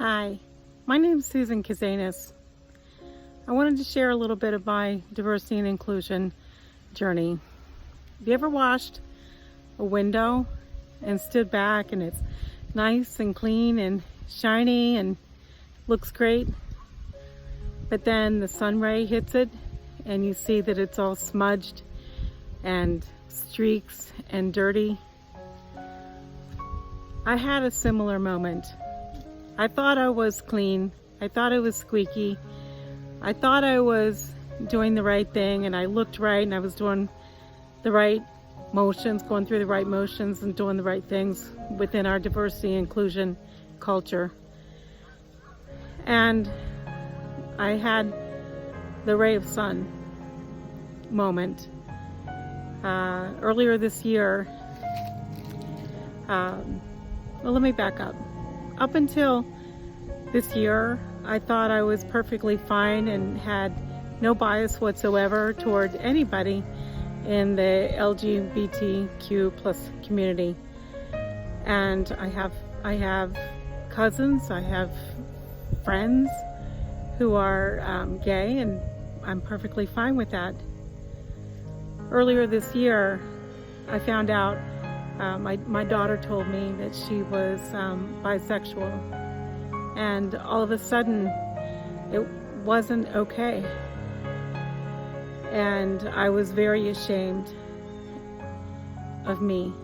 Hi, my name is Susan Kazanis. I wanted to share a little bit of my diversity and inclusion journey. Have you ever washed a window and stood back and it's nice and clean and shiny and looks great, but then the sun ray hits it and you see that it's all smudged and streaks and dirty? I had a similar moment. I thought I was clean. I thought it was squeaky. I thought I was doing the right thing and I looked right and I was doing the right motions, going through the right motions and doing the right things within our diversity and inclusion culture. And I had the ray of sun moment. Earlier this year, well, let me back up. Up until this year, I thought I was perfectly fine and had no bias whatsoever toward anybody in the LGBTQ plus community. And I have cousins, I have friends who are gay, and I'm perfectly fine with that. Earlier this year, I found out, my daughter told me that she was bisexual, and all of a sudden it wasn't okay, and I was very ashamed of me.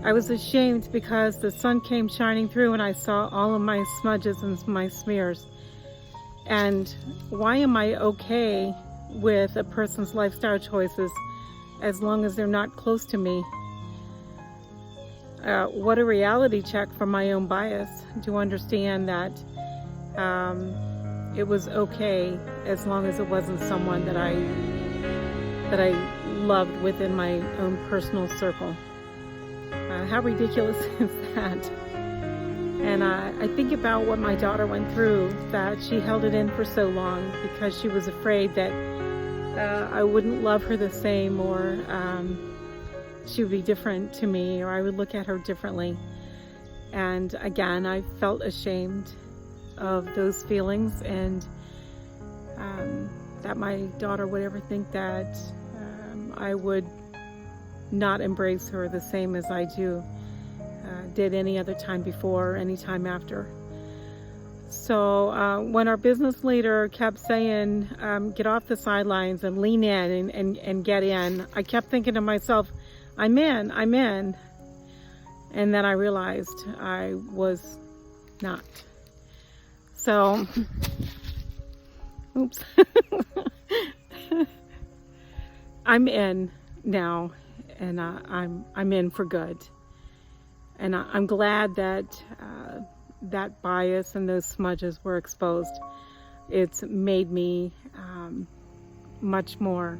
I was ashamed because the sun came shining through and I saw all of my smudges and my smears. And why am I okay with a person's lifestyle choices as long as they're not close to me? What a reality check from my own bias to understand that it was okay as long as it wasn't someone that I loved within my own personal circle. How ridiculous is that? And I think about what my daughter went through, that she held it in for so long because she was afraid that I wouldn't love her the same, or she would be different to me, or I would look at her differently. And again, I felt ashamed of those feelings, and that my daughter would ever think that I would not embrace her the same as I did any other time before or any time after. So when our business leader kept saying, get off the sidelines and lean in and get in, I kept thinking to myself, I'm in. And then I realized I was not. So, oops. I'm in now, and I'm in for good. And I'm glad that that bias and those smudges were exposed. It's made me much more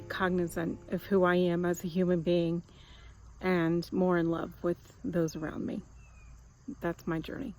cognizant of who I am as a human being and more in love with those around me. That's my journey.